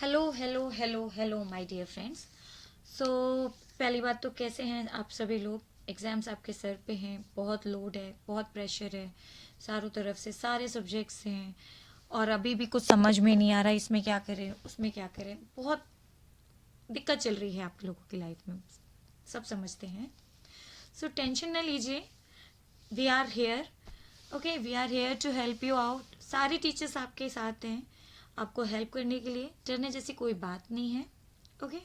Hello hello hello hello my dear friends. So पहली बात तो कैसे हैं आप सभी लोग। एग्ज़ाम्स आपके सर पे हैं, बहुत लोड है, बहुत प्रेशर है, चारों तरफ से सारे सब्जेक्ट्स हैं और अभी भी कुछ समझ में नहीं आ रहा इसमें क्या करें उसमें क्या करें। बहुत दिक्कत चल रही है आप लोगों की लाइफ में, सब समझते हैं। सो टेंशन ना लीजिए, we are here. Okay, we are here to help you out. सारे टीचर्स आपके साथ हैं आपको हेल्प करने के लिए, डरने जैसी कोई बात नहीं है। ओके,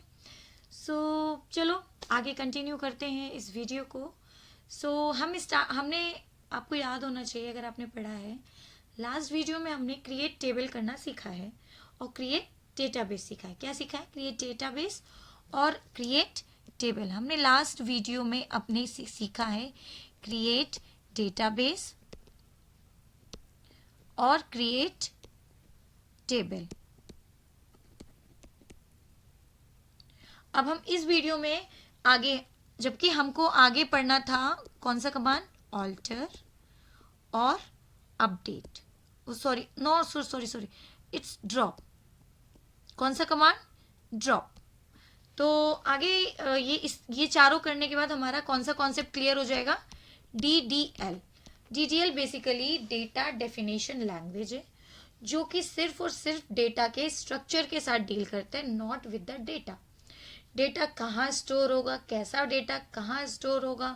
सो चलो आगे कंटिन्यू करते हैं इस वीडियो को। हमने आपको याद होना चाहिए अगर आपने पढ़ा है, लास्ट वीडियो में हमने क्रिएट टेबल करना सीखा है और क्रिएट डेटाबेस सीखा है। क्या सीखा है? क्रिएट डेटाबेस और क्रिएट टेबल। हमने लास्ट वीडियो में अपने सीखा है क्रिएट डेटाबेस और क्रिएट टेबल। अब हम इस वीडियो में आगे, जबकि हमको आगे पढ़ना था कौन सा कमांड? ऑल्टर और update. Sorry no sorry sorry it's drop. कौन सा कमांड? ड्रॉप। तो आगे ये चारों करने के बाद हमारा कौन सा कॉन्सेप्ट क्लियर हो जाएगा? DDL। DDL basically data definition language है जो कि सिर्फ और सिर्फ डेटा के स्ट्रक्चर के साथ डील करता है, not with the data. Data कहाँ स्टोर होगा, कैसा डेटा कहाँ स्टोर होगा,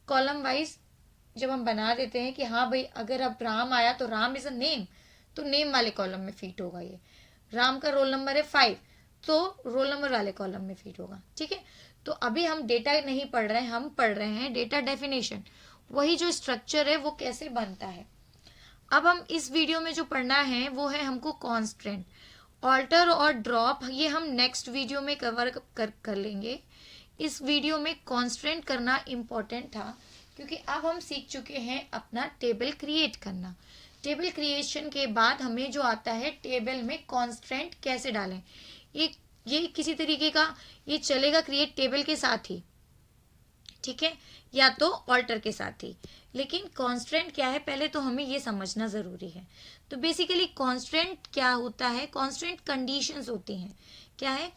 कॉलम वाइज जब हम बना देते हैं कि हाँ भाई अगर अब राम आया तो राम इज अ नेम, तो नेम वाले कॉलम में फिट होगा। ये राम का रोल नंबर है 5 तो रोल नंबर वाले कॉलम में फिट होगा। ठीक है, तो अभी हम डेटा नहीं पढ़ रहे हैं, हम पढ़ रहे हैं डेटा डेफिनेशन, वही जो स्ट्रक्चर है वो कैसे बनता है। अब हम इस वीडियो में जो पढ़ना है वो है हमको कॉन्स्टेंट। ऑल्टर और ड्रॉप ये हम नेक्स्ट वीडियो में कवर कर लेंगे। इस वीडियो में कॉन्स्टेंट करना इम्पोर्टेंट था क्योंकि अब हम सीख चुके हैं अपना टेबल क्रिएट करना। टेबल क्रिएशन के बाद हमें जो आता है टेबल में कॉन्स्टेंट कैसे डालें। ये किसी तरीके का ये चलेगा क्रिएट टेबल के साथ ही, ठीक है, या तो ऑल्टर के साथ ही। लेकिन कॉन्स्टेंट क्या है पहले तो हमें ये समझना ज़रूरी है। तो बेसिकली कॉन्स्टेंट क्या होता है? कॉन्स्टेंट कंडीशंस होती हैं। क्या है?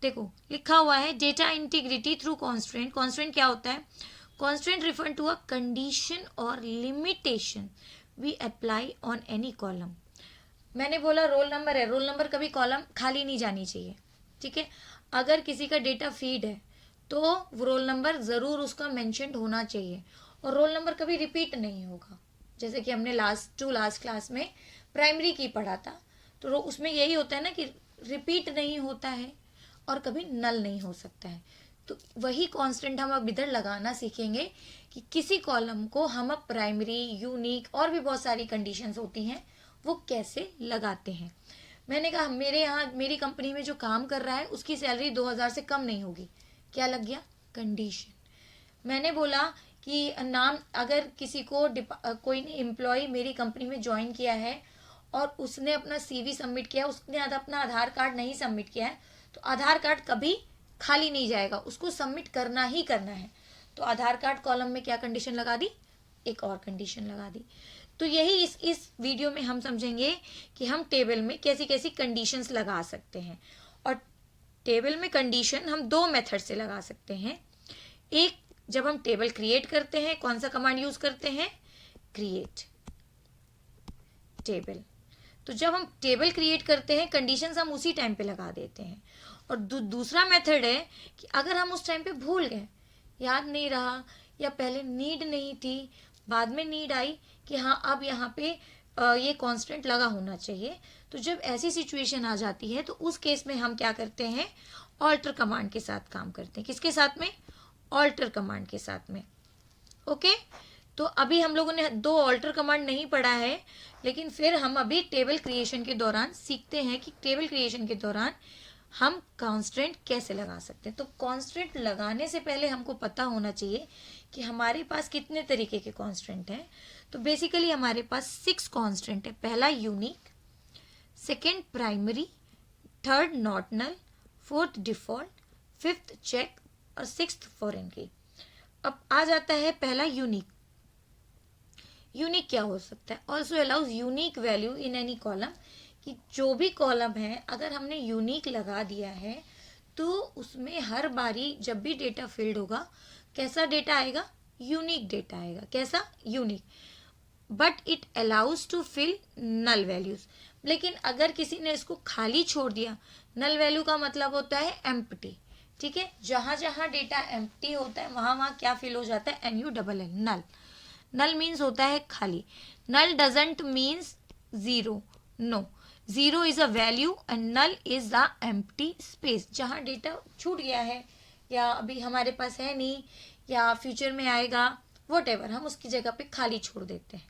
देखो लिखा हुआ है data integrity through constant. Constant क्या होता है? Constant refer to a condition और limitation we apply on any column. मैंने बोला रोल नंबर है, रोल नंबर कभी कॉलम खाली नहीं जानी चाहिए। ठीक है, अगर किसी का डेटा फीड है तो रोल नंबर ज़रूर उसका मेंशन होना चाहिए और रोल नंबर कभी रिपीट नहीं होगा। जैसे कि हमने लास्ट क्लास में प्राइमरी की पढ़ा था, तो उसमें यही होता है ना कि रिपीट नहीं होता है और कभी नल नहीं हो सकता है। तो वही कांस्टेंट हम अब इधर लगाना सीखेंगे कि किसी कॉलम को हम अब प्राइमरी, यूनिक और भी बहुत सारी कंडीशंस होती हैं वो कैसे लगाते हैं। मैंने कहा मेरे यहाँ मेरी कंपनी में जो काम कर रहा है उसकी सैलरी 2000 से कम नहीं होगी। क्या लग गया? कंडीशन। मैंने बोला कि नाम, अगर किसी को कोई एम्प्लॉय मेरी कंपनी में ज्वाइन किया है और उसने अपना CV सबमिट किया, उसने अपना आधार कार्ड नहीं सबमिट किया है, तो आधार कार्ड कभी खाली नहीं जाएगा, उसको सबमिट करना ही करना है। तो आधार कार्ड कॉलम में क्या कंडीशन लगा दी? एक और कंडीशन लगा दी। तो यही इस वीडियो में हम समझेंगे कि हम टेबल में कैसी कैसी कंडीशंस लगा सकते हैं। और टेबल में कंडीशन हम दो मेथड से लगा सकते हैं। एक, जब हम टेबल क्रिएट करते हैं कौन सा कमांड यूज करते हैं? Create table. तो जब हम टेबल क्रिएट करते हैं कंडीशंस हम उसी टाइम पे लगा देते हैं। और दूसरा मेथड है कि अगर हम उस टाइम पे भूल गए, याद नहीं रहा, या पहले नीड नहीं थी, बाद में नीड आई कि हाँ अब यहाँ पे ये कांस्टेंट लगा होना चाहिए, तो जब ऐसी सिचुएशन आ जाती है तो उस केस में हम क्या करते हैं? ऑल्टर कमांड के साथ काम करते हैं। किसके साथ में? ऑल्टर कमांड के साथ में। ओके, तो अभी हम लोगों ने दो ऑल्टर कमांड नहीं पढ़ा है, लेकिन फिर हम अभी टेबल क्रिएशन के दौरान सीखते हैं कि टेबल क्रिएशन के दौरान हम कांस्टेंट कैसे लगा सकते हैं। तो कांस्टेंट लगाने से पहले हमको पता होना चाहिए कि हमारे पास कितने तरीके के कांस्टेंट हैं। तो बेसिकली हमारे पास 6 कांस्टेंट है। पहला unique, second primary, third not null, fourth default, fifth check और सिक्स्थ फॉरेन की। अब आ जाता है पहला यूनिक। यूनिक क्या हो सकता है? Also allows unique value in any column. कि जो भी कॉलम है अगर हमने यूनिक लगा दिया है तो उसमें हर बारी जब भी डेटा फिल्ड होगा कैसा डेटा आएगा, यूनिक डेटा आएगा। कैसा, unique. But it allows to fill null values. लेकिन अगर किसी ने इसको खाली छोड़ दिया, नल वैल्यू का मतलब होता है एम्प्टी, ठीक है, जहां जहां डेटा एम्प्टी होता है वहां वहां क्या फिल हो जाता है, NULL, नल। नल मीन्स होता है खाली। Null doesn't means zero, no. Zero is a value and null is the empty space, जहां डेटा छूट गया है या अभी हमारे पास है नहीं या फ्यूचर में आएगा, वॉट हम उसकी जगह पे खाली छोड़ देते हैं,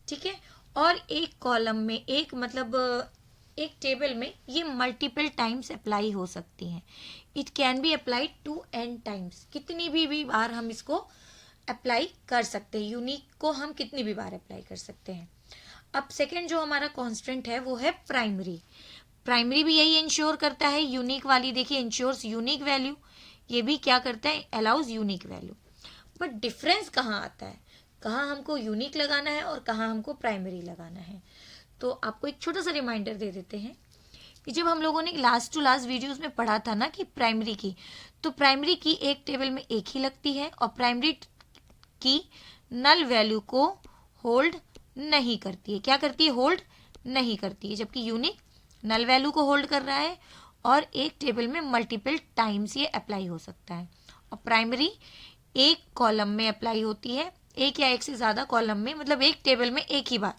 ठीक है। और एक कॉलम में एक मतलब एक टेबल में ये मल्टीपल टाइम्स अप्लाई हो सकती हैं। It can be applied to n times, कितनी भी बार हम इसको अप्लाई कर सकते हैं। यूनिक को हम कितनी भी बार अप्लाई कर सकते हैं। अब सेकंड जो हमारा कांस्टेंट है वो है प्राइमरी। प्राइमरी भी यही इंश्योर करता है, यूनिक वाली देखिए इंश्योर्स यूनिक वैल्यू, ये भी क्या करता है, allows unique value. But difference कहाँ आता है, कहाँ हमको यूनिक लगाना है और कहाँ हमको प्राइमरी लगाना है। तो आपको एक छोटा सा रिमाइंडर दे देते हैं कि जब हम लोगों ने लास्ट टू लास्ट वीडियोस में पढ़ा था ना कि प्राइमरी की, तो प्राइमरी की एक टेबल में एक ही लगती है और प्राइमरी की नल वैल्यू को होल्ड नहीं करती है। क्या करती है, होल्ड नहीं करती है। जबकि यूनिक नल वैल्यू को होल्ड कर रहा है और एक टेबल में मल्टीपल टाइम्स ये अप्लाई हो सकता है। और प्राइमरी एक कॉलम में अप्लाई होती है, एक या एक से ज़्यादा कॉलम में, मतलब एक टेबल में एक ही बार।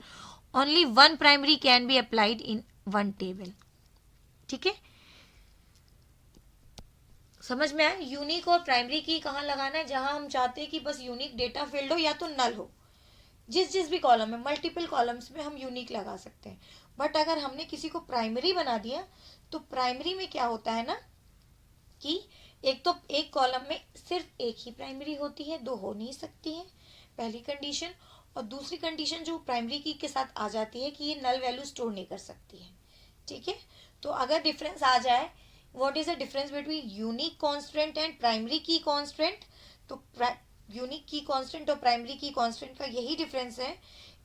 Only one primary can be applied in one table, ठीक है। समझ में आया, यूनिक और प्राइमरी की कहाँ लगाना है, जहां हम चाहते हैं कि बस यूनिक डेटा फील्ड हो या तो नल हो। जिस भी कॉलम में, मल्टीपल कॉलम्स में हम यूनिक लगा सकते हैं। बट अगर हमने किसी को प्राइमरी बना दिया तो प्राइमरी में क्या होता है ना कि एक तो एक कॉलम में सिर्फ एक ही प्राइमरी होती है, दो हो नहीं सकती है, पहली कंडीशन। और दूसरी कंडीशन जो प्राइमरी की के साथ आ जाती है कि ये नल वैल्यू स्टोर नहीं कर सकती है, ठीक है। तो अगर डिफरेंस आ जाए, what is the difference between unique constant and primary की कांस्टेंट, तो यूनिक की कांस्टेंट और प्राइमरी की कांस्टेंट का यही डिफरेंस है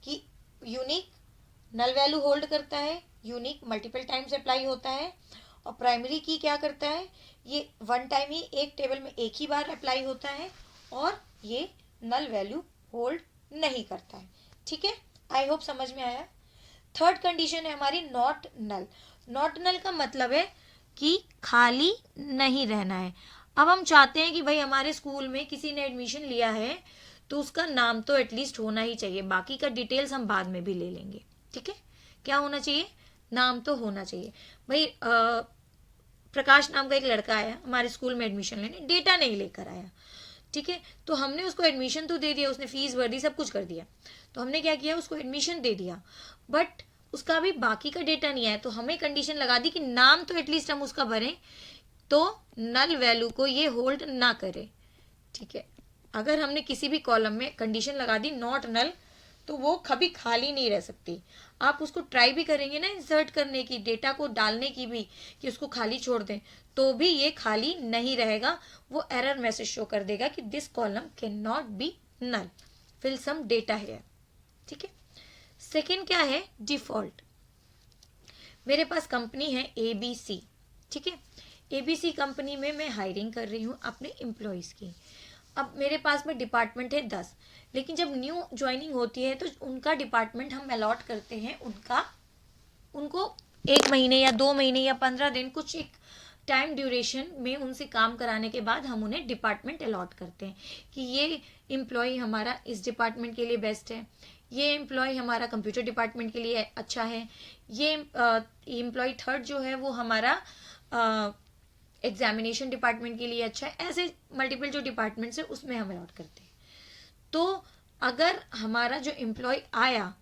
कि यूनिक नल वैल्यू होल्ड करता है, यूनिक मल्टीपल टाइम्स अप्लाई होता है, और प्राइमरी की क्या करता है, ये वन टाइम ही एक टेबल में एक ही बार अप्लाई होता है और ये नल वैल्यू होल्ड नहीं करता है, ठीक है। आई होप समझ में आया। थर्ड कंडीशन है हमारी नॉट नल। नॉट नल का मतलब है कि खाली नहीं रहना है। अब हम चाहते हैं कि भाई हमारे स्कूल में किसी ने एडमिशन लिया है तो उसका नाम तो एटलीस्ट होना ही चाहिए, बाकी का डिटेल्स हम बाद में भी ले लेंगे, ठीक है। क्या होना चाहिए, नाम तो होना चाहिए। भाई प्रकाश नाम का एक लड़का आया हमारे स्कूल में एडमिशन लेने, डेटा नहीं लेकर आया, ठीक है। तो हमने उसको एडमिशन तो दे दिया, उसने फीस भर दी, सब कुछ कर दिया। तो हमने क्या किया, उसको एडमिशन दे दिया, बट उसका अभी बाकी का डेटा नहीं आया। तो हमें कंडीशन लगा दी कि नाम तो एटलीस्ट हम उसका भरें तो नल वैल्यू को ये होल्ड ना करे, ठीक है। अगर हमने किसी भी कॉलम में कंडीशन लगा दी नॉट नल तो वो कभी खाली नहीं रह सकती। आप उसको ट्राई भी करेंगे ना इंसर्ट करने की, डेटा को डालने की भी, कि उसको खाली छोड़ दें, तो भी ये खाली नहीं रहेगा। वो एरर मैसेज शो कर देगा कि this column can not be null, fill some data है, ठीक है। सेकेंड क्या है, डिफॉल्ट। मेरे पास कंपनी है ABC, ठीक है। ABC कंपनी में मैं हायरिंग कर रही हूँ अपने एम्प्लॉयज़ की। अब मेरे पास में डिपार्टमेंट है 10, लेकिन जब न्यू ज्वाइनिंग होती है तो उनका डिपार्टमेंट हम अलॉट करते हैं, उनको 1 महीने या 2 महीने या 15 दिन, कुछ एक टाइम ड्यूरेशन में उनसे काम कराने के बाद हम उन्हें डिपार्टमेंट अलॉट करते हैं कि ये एम्प्लॉय हमारा इस डिपार्टमेंट के लिए बेस्ट है, ये एम्प्लॉय हमारा कंप्यूटर डिपार्टमेंट के लिए अच्छा है, ये एम्प्लॉय थर्ड जो है वो हमारा एग्जामिनेशन डिपार्टमेंट के लिए अच्छा है। ऐसे मल्टीपल जो डिपार्टमेंट्स है उसमें हम अलॉट करते हैं। तो अगर हमारा जो एम्प्लॉय आया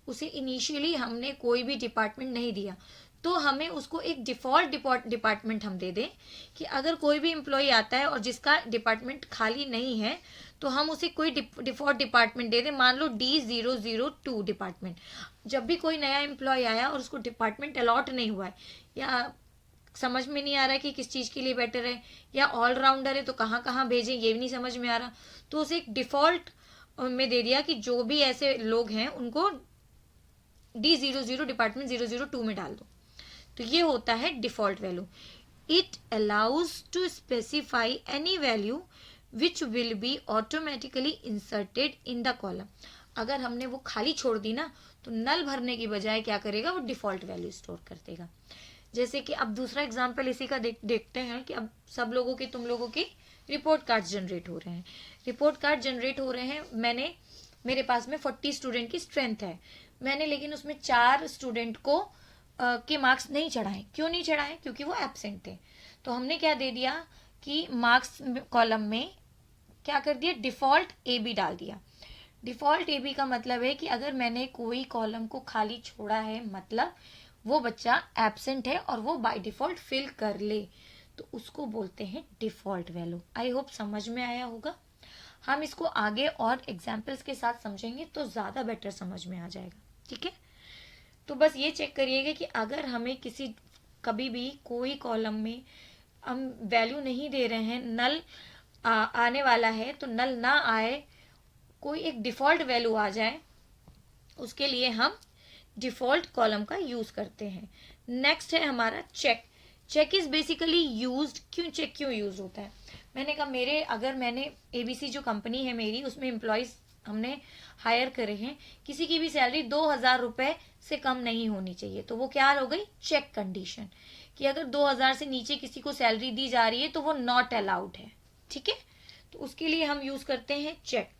उसे इनिशियली हमने कोई भी डिपार्टमेंट नहीं दिया, तो हमें उसको एक डिफ़ॉल्ट डिपार्टमेंट हम दे दें कि अगर कोई भी एम्प्लॉय आता है और जिसका डिपार्टमेंट खाली नहीं है तो हम उसे कोई डिफ़ॉल्ट डिपार्टमेंट दे दें, मान लो D002 डिपार्टमेंट। जब भी कोई नया एम्प्लॉय आया और उसको डिपार्टमेंट अलॉट नहीं हुआ है या समझ में नहीं आ रहा है कि किस चीज़ के लिए बेटर है, या ऑलराउंडर है तो कहाँ कहाँ भेजें ये भी नहीं समझ में आ रहा, तो उसे एक डिफ़ॉल्ट में दे दिया कि जो भी ऐसे लोग हैं उनको D00 डिपार्टमेंट 002 में डाल दो, तो ये होता है default value. It allows to specify any value which will be automatically inserted in the column. अगर हमने वो खाली छोड़ दी ना, तो नल भरने की बजाय क्या करेगा, वो डिफॉल्ट वैल्यू स्टोर कर देगा. जैसे कि अब दूसरा एग्जांपल इसी का देखते हैं कि अब सब लोगों की, तुम लोगों की रिपोर्ट कार्ड जनरेट हो रहे हैं. रिपोर्ट कार्ड जनरेट हो रहे हैं. मेरे पास में 40 स्टूडेंट की स्ट्रेंथ है. मैंने लेकिन उसमें 4 स्टूडेंट को के मार्क्स नहीं चढ़ाए. क्यों नहीं चढ़ाए? क्योंकि वो एब्सेंट थे. तो हमने क्या दे दिया कि मार्क्स कॉलम में क्या कर दिया, डिफॉल्ट ए बी डाल दिया. डिफॉल्ट ए बी का मतलब है कि अगर मैंने कोई कॉलम को खाली छोड़ा है, मतलब वो बच्चा एब्सेंट है और वो बाय डिफॉल्ट फिल कर ले, तो उसको बोलते हैं डिफॉल्ट वैल्यू. आई होप समझ में आया होगा. हम इसको आगे और एग्जाम्पल्स के साथ समझेंगे तो ज़्यादा बेटर समझ में आ जाएगा. ठीक है, तो बस ये चेक करिएगा कि अगर हमें कभी भी कोई कॉलम में हम वैल्यू नहीं दे रहे हैं, नल आने वाला है, तो नल ना आए, कोई एक डिफॉल्ट वैल्यू आ जाए, उसके लिए हम डिफॉल्ट कॉलम का यूज करते हैं. नेक्स्ट है हमारा check. Check is basically used. Check क्यों यूज होता है? मैंने कहा अगर मैंने एबीसी जो कंपनी है मेरी, उसमें एम्प्लॉयज हमने हायर करे हैं, किसी की भी सैलरी 2,000 रुपए से कम नहीं होनी चाहिए, तो वो क्या हो गई, चेक कंडीशन, कि अगर 2,000 से नीचे किसी को सैलरी दी जा रही है तो वो नॉट अलाउड है. ठीक है, तो उसके लिए हम यूज करते हैं चेक.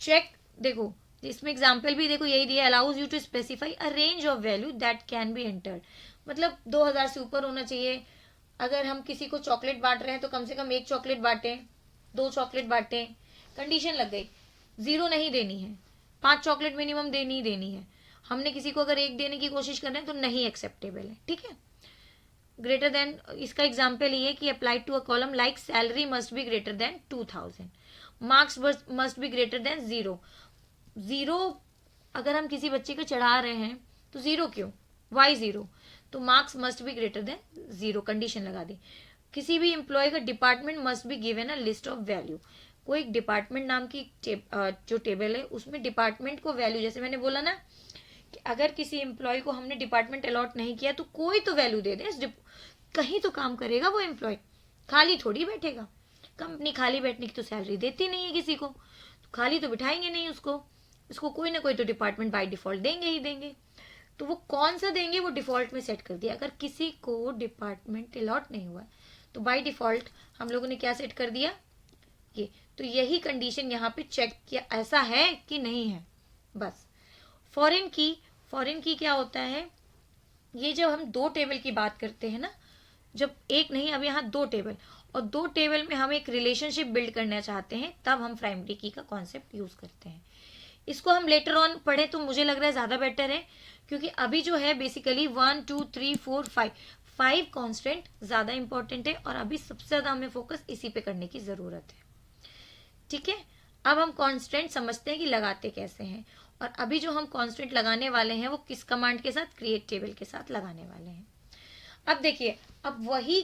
चेक देखो, इसमें एग्जाम्पल भी देखो यही दिया, allows you to specify a range of value that can be entered. मतलब 2,000 से ऊपर होना चाहिए. अगर हम किसी को चॉकलेट बांट रहे हैं तो कम से कम 1 चॉकलेट बांटें, 2 चॉकलेट बांटें. कंडीशन लग गई, 0 नहीं देनी है, 5 चॉकलेट मिनिमम देनी है. हमने किसी को अगर 1 देने की कोशिश कर रहे हैं तो नहीं एक्सेप्टेबल है. ठीक है, ग्रेटर देन, इसका एग्जाम्पल ये कि apply to a column like salary must be greater than 2,000, marks must be greater than 0. अगर हम किसी बच्चे को चढ़ा रहे हैं तो 0 क्यों, वाई 0, तो marks must be greater than 0, condition लगा दी. किसी भी एम्प्लॉय का department must be given a list of value. कोई एक डिपार्टमेंट नाम की जो टेबल है, उसमें डिपार्टमेंट को वैल्यू, जैसे मैंने बोला ना कि अगर किसी एम्प्लॉय को हमने डिपार्टमेंट अलॉट नहीं किया तो कोई तो वैल्यू दे दे. कहीं तो काम करेगा वो एम्प्लॉय, खाली थोड़ी बैठेगा. कंपनी खाली बैठने की तो सैलरी देती नहीं है किसी को, तो खाली तो बिठाएंगे नहीं उसको कोई ना कोई तो डिपार्टमेंट बाय डिफॉल्ट देंगे ही देंगे. तो वो कौन सा देंगे, वो डिफॉल्ट में सेट कर दिया. अगर किसी को डिपार्टमेंट अलॉट नहीं हुआ तो बाय डिफॉल्ट हम लोगों ने क्या सेट कर दिया, ये. तो यही कंडीशन यहाँ पे चेक किया, ऐसा है कि नहीं है, बस. फॉरेन की क्या होता है, ये जब हम 2 टेबल की बात करते हैं ना, जब एक नहीं, अब यहाँ 2 टेबल, और 2 टेबल में हम एक रिलेशनशिप बिल्ड करना चाहते हैं, तब हम प्राइमरी की का कॉन्सेप्ट यूज करते हैं. इसको हम लेटर ऑन पढ़े तो मुझे लग रहा है ज्यादा बेटर है, क्योंकि अभी जो है बेसिकली 1 2 3 4 5 कॉन्स्टेंट ज्यादा इंपॉर्टेंट है, और अभी सबसे ज्यादा हमें फोकस इसी पे करने की जरूरत है. ठीक है, अब हम कॉन्स्टेंट समझते हैं कि लगाते कैसे हैं, और अभी जो हम कॉन्स्टेंट लगाने वाले हैं वो किस कमांड के साथ, क्रिएट टेबल के साथ लगाने वाले हैं. अब देखिए, अब वही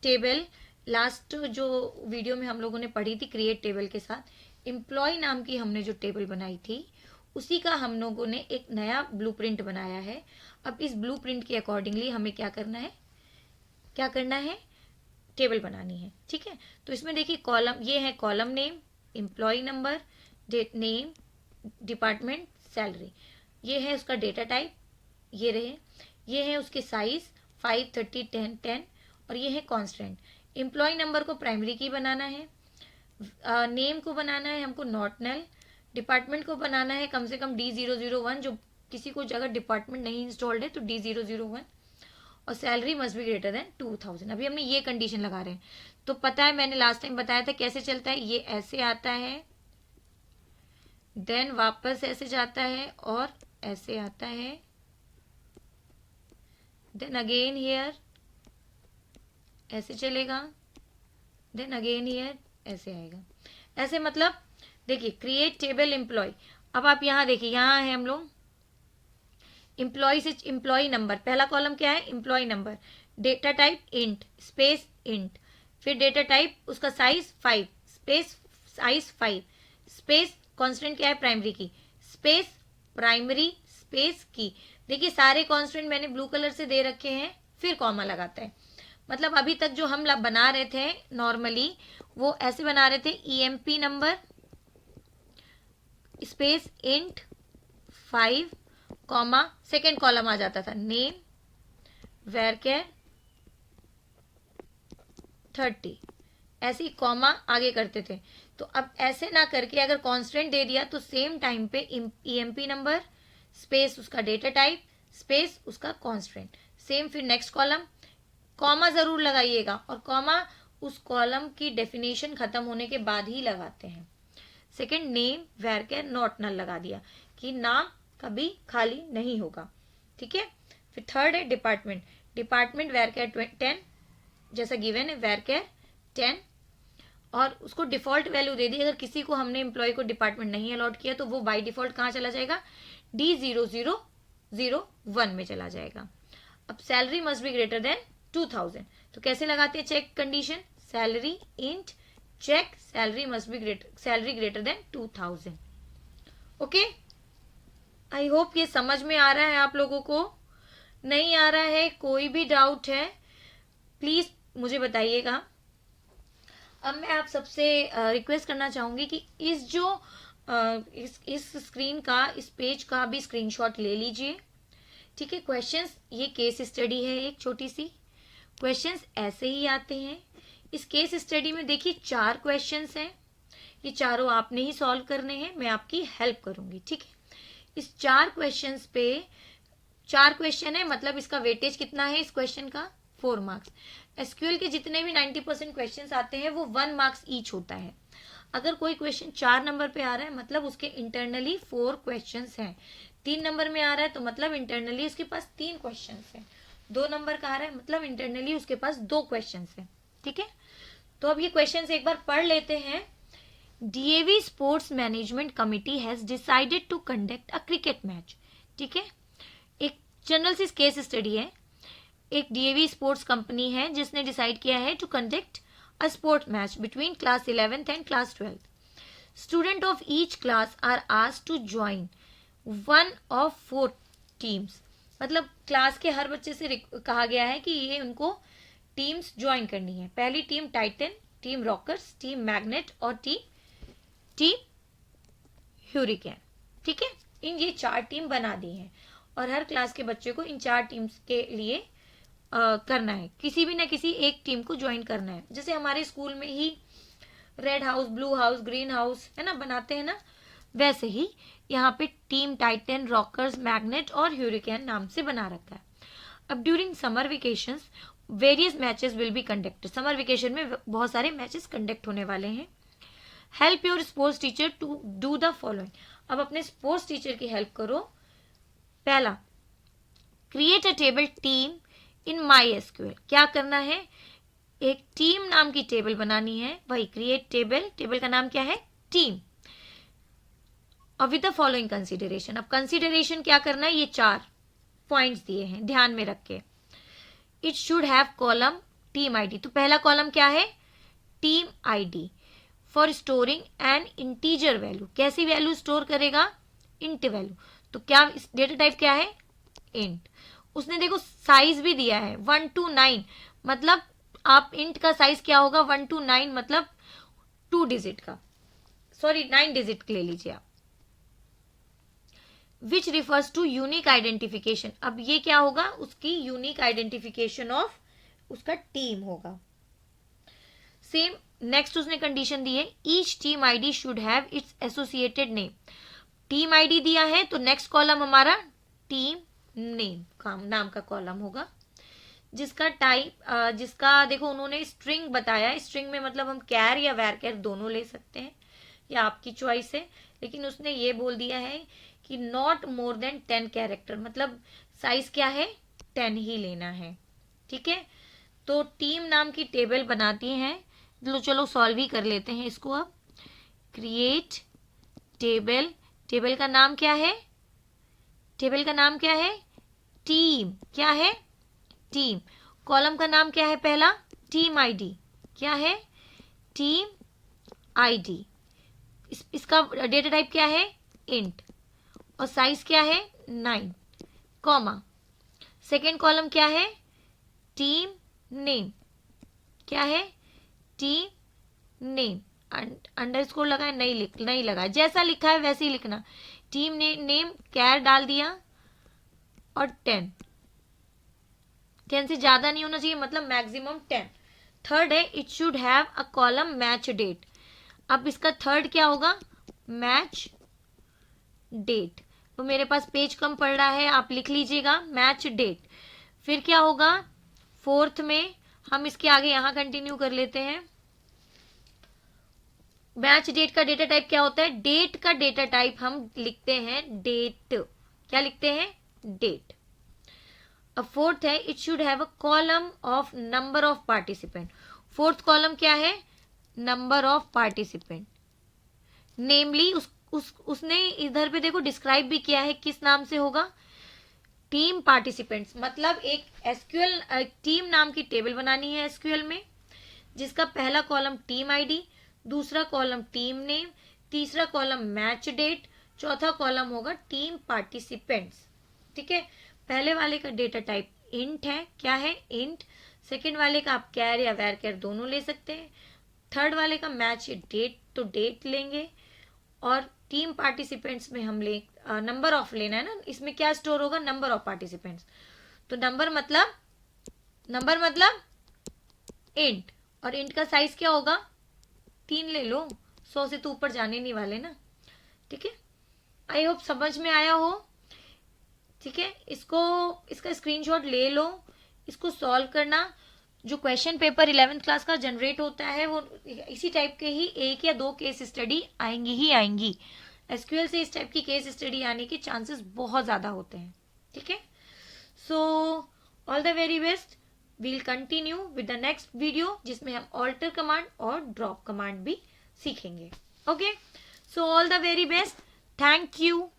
टेबल लास्ट जो वीडियो में हम लोगों ने पढ़ी थी, क्रिएट टेबल के साथ एम्प्लॉय नाम की हमने जो टेबल बनाई थी, उसी का हम लोगों ने एक नया ब्लूप्रिंट बनाया है. अब इस ब्लूप्रिंट के अकॉर्डिंगली हमें क्या करना है, टेबल बनानी है. ठीक है, तो इसमें देखिए कॉलम, ये है column name, employee number, date name, department, salary. ये है उसका डेटा टाइप, ये है उसके साइज 5 30 10 10, और ये है कांस्टेंट. एम्प्लॉय नंबर को प्राइमरी की बनाना है, नेम को बनाना है हमको नॉट नल, डिपार्टमेंट को बनाना है कम से कम D001, जो किसी को अगर डिपार्टमेंट नहीं इंस्टॉल्ड है तो D001, और salary must be greater than 2,000. अभी हमने ये कंडीशन लगा रहे हैं. तो पता है, मैंने लास्ट टाइम बताया था कैसे चलता है, ये ऐसे आता है, देन वापस ऐसे जाता है और ऐसे आता है, देन अगेन हियर ऐसे चलेगा, देन अगेन हियर ऐसे आएगा. ऐसे मतलब देखिए, क्रिएट टेबल एम्प्लॉय. अब आप यहाँ देखिए, यहाँ है हम लोग एम्प्लॉय से एम्प्लॉय नंबर, पहला कॉलम क्या है, employee number, data type int space int, फिर डेटा टाइप उसका size 5 space size 5 space constant क्या है, प्राइमरी की, स्पेस प्राइमरी स्पेस की। देखिए सारे कांस्टेंट मैंने ब्लू कलर से दे रखे हैं, फिर कॉमा लगाता है। मतलब अभी तक जो हम बना रहे थे नॉर्मली, वो ऐसे बना रहे थे EMP number space int 5 comma, second column आ जाता था नेम वैरकेर 30, ऐसे ही कॉमा आगे करते थे। तो अब ऐसे ना करके अगर कांस्टेंट दे दिया तो सेम टाइम पे ईएमपी नंबर स्पेस उसका डेटा टाइप स्पेस उसका कांस्टेंट, सेम फिर नेक्स्ट कॉलम, कॉमा जरूर लगाइएगा, और कॉमा उस कॉलम की डेफिनेशन खत्म होने के बाद ही लगाते हैं। सेकंड नेम वैरकेर नॉट नल लगा दिया कि नाम कभी खाली नहीं होगा, ठीक है। फिर थर्ड है डिपार्टमेंट, डिपार्टमेंट वैरकेर 10 जैसा गिवन है वैरकेर 10, और उसको डिफॉल्ट वैल्यू दे दी। अगर किसी को हमने एम्प्लॉय को डिपार्टमेंट नहीं अलॉट किया तो वो बाय डिफॉल्ट कहाँ चला जाएगा, D0001 में चला जाएगा। अब salary must be greater than 2000, तो कैसे लगाते हैं check condition, salary int check salary must be salary greater than 2000। Okay, I hope ये समझ में आ रहा है आप लोगों को। नहीं आ रहा है, कोई भी डाउट है प्लीज मुझे बताइएगा। अब मैं आप सबसे रिक्वेस्ट करना चाहूंगी कि इस जो इस स्क्रीन का, इस पेज का भी स्क्रीनशॉट ले लीजिए, ठीक है। क्वेश्चंस, ये केस स्टडी है, एक छोटी सी क्वेश्चंस ऐसे ही आते हैं। इस केस स्टडी में देखिए 4 क्वेश्चंस हैं, ये चारों आपने ही सॉल्व करने हैं, मैं आपकी हेल्प करूंगी, ठीक है। इस 4 क्वेश्चंस पे 4 क्वेश्चन है, मतलब इसका वेटेज कितना है इस क्वेश्चन का, 4 मार्क्स। एसक्यूएल के जितने भी 90% क्वेश्चंस आते हैं वो 1 मार्क्स ईच होता है। अगर कोई क्वेश्चन 4 नंबर पे आ रहा है मतलब उसके इंटरनली 4 क्वेश्चंस हैं। 3 नंबर में आ रहा है तो मतलब इंटरनली उसके पास 3 क्वेश्चंस हैं। 2 नंबर का आ रहा है मतलब इंटरनली उसके पास 2 क्वेश्चंस हैं, ठीक है। तो अब ये क्वेश्चंस एक बार पढ़ लेते हैं। DAV sports management committee has decided to conduct a cricket match, ठीक है। एक जनरल सी केस स्टडी है। एक डीएवी स्पोर्ट्स कंपनी है जिसने डिसाइड किया है to conduct a sport match between class 11th and class 12th। Student of each class are asked to join one of 4 teams, मतलब क्लास के हर बच्चे से कहा गया है कि ये उनको टीम्स ज्वाइन करनी है। पहली team Titan, team Rockers, team Magnet और टीम ह्यूरिकेन, ठीक है। इन ये 4 टीम बना दी हैं और हर क्लास के बच्चे को इन 4 टीम्स के लिए करना है, किसी भी ना किसी एक टीम को ज्वाइन करना है। जैसे हमारे स्कूल में ही red house, blue house, green house है ना, बनाते हैं ना, वैसे ही यहाँ पे टीम टाइटन, रॉकर्स, मैग्नेट और ह्यूरिकेन नाम से बना रखा है। अब during summer vacations various matches will be conducted, summer vacation में बहुत सारे मैचेस कंडक्ट होने वाले हैं। Help your sports teacher to do the following, अब अपने स्पोर्ट्स टीचर की हेल्प करो। पहला, create a table team in MySQL, क्या करना है, एक टीम नाम की टेबल बनानी है, वही क्रिएट टेबल, टेबल का नाम क्या है, टीम, और विद द फॉलोइंग कंसिडरेशन। अब कंसिडरेशन क्या करना है, ये 4 पॉइंट्स दिए हैं, ध्यान में रख के। It should have column team ID, तो पहला कॉलम क्या है, team ID, for storing N integer value, कैसी वैल्यू स्टोर करेगा, इंट वैल्यू, तो क्या डेटा टाइप क्या है, इंट। उसने देखो साइज भी दिया है 1 to 9, मतलब आप इंट का साइज क्या होगा, 1 to 9 मतलब 2 डिजिट का, सॉरी 9 डिजिट ले लीजिए आप। विच रिफर्स टू यूनिक आइडेंटिफिकेशन, अब ये क्या होगा, उसकी यूनिक आइडेंटिफिकेशन ऑफ उसका टीम होगा। सेम नेक्स्ट उसने कंडीशन दी है, each team ID should have it's associated name, team ID दिया है तो नेक्स्ट कॉलम हमारा टीम नेम का नाम का कॉलम होगा, जिसका टाइप जिसका देखो उन्होंने स्ट्रिंग बताया, स्ट्रिंग में मतलब हम कैर या वैरकेर दोनों ले सकते हैं, या आपकी चॉइस है, लेकिन उसने ये बोल दिया है कि नॉट मोर देन 10 कैरेक्टर, मतलब साइज क्या है, 10 ही लेना है, ठीक है। तो टीम नाम की टेबल बनाती हैं, चलो सॉल्व ही कर लेते हैं इसको। अब क्रिएट टेबल, टेबल का नाम क्या है, टेबल का नाम क्या है, टीम, क्या है, टीम। कॉलम का नाम क्या है, पहला टीम आईडी, क्या है, टीम आईडी। इसका डेटा टाइप क्या है, इंट, और साइज क्या है, 9 कॉमा, सेकेंड कॉलम क्या है, टीम नेम, क्या है, टीम नेम, अंडरस्कोर लगा है, नहीं लगा, जैसा लिखा है वैसे ही लिखना, टीम नेम कैर डाल दिया, और 10 से ज्यादा नहीं होना चाहिए, मतलब मैक्सिमम 10। थर्ड है it should have a column match date. अब इसका थर्ड क्या होगा, मैच डेट। तो मेरे पास पेज कम पड़ रहा है, आप लिख लीजिएगा मैच डेट। फिर क्या होगा, फोर्थ में हम इसके आगे यहां कंटिन्यू कर लेते हैं। मैच डेट का डेटा टाइप क्या होता है, डेट का डेटा टाइप हम लिखते हैं डेट, क्या लिखते हैं, डेट। अब फोर्थ है it should have a column of number of participant. Fourth column क्या है, नंबर ऑफ पार्टिसिपेंट, नेमली उसने इधर पे देखो डिस्क्राइब भी किया है किस नाम से होगा, टीम पार्टिसिपेंट्स। मतलब एक एसक्यूएल टीम नाम की टेबल बनानी है एसक्यूएल में, जिसका पहला कॉलम टीम आईडी, दूसरा कॉलम टीम नेम, तीसरा कॉलम मैच डेट, चौथा कॉलम होगा टीम पार्टिसिपेंट्स। ठीक है, पहले वाले का डेटा टाइप इंट है, क्या है, इंट। सेकंड वाले का आप कैर या वैर कैर दोनों ले सकते हैं। थर्ड वाले का मैच डेट, तो डेट लेंगे। और टीम पार्टिसिपेंट्स में हम ले नंबर ऑफ लेना है ना, इसमें क्या स्टोर होगा, नंबर ऑफ पार्टिसिपेंट्स। तो नंबर मतलब इंट, और इंट का साइज क्या होगा, 3 ले लो, 100 से तो ऊपर जाने नहीं वाले ना। ठीक है, आई होप समझ में आया हो। ठीक है, इसका स्क्रीनशॉट ले लो, इसको सॉल्व करना। जो क्वेश्चन पेपर 11th क्लास का जनरेट होता है वो इसी टाइप के ही 1 या 2 केस स्टडी आएंगी। एसक्यूएल से इस टाइप की केस स्टडी आने के चांसेस बहुत ज़्यादा होते हैं। ठीक है, so all the very best, we'll continue with the next video, जिसमें हम ऑल्टर कमांड और ड्रॉप कमांड भी सीखेंगे। Okay, so all the very best, thank you.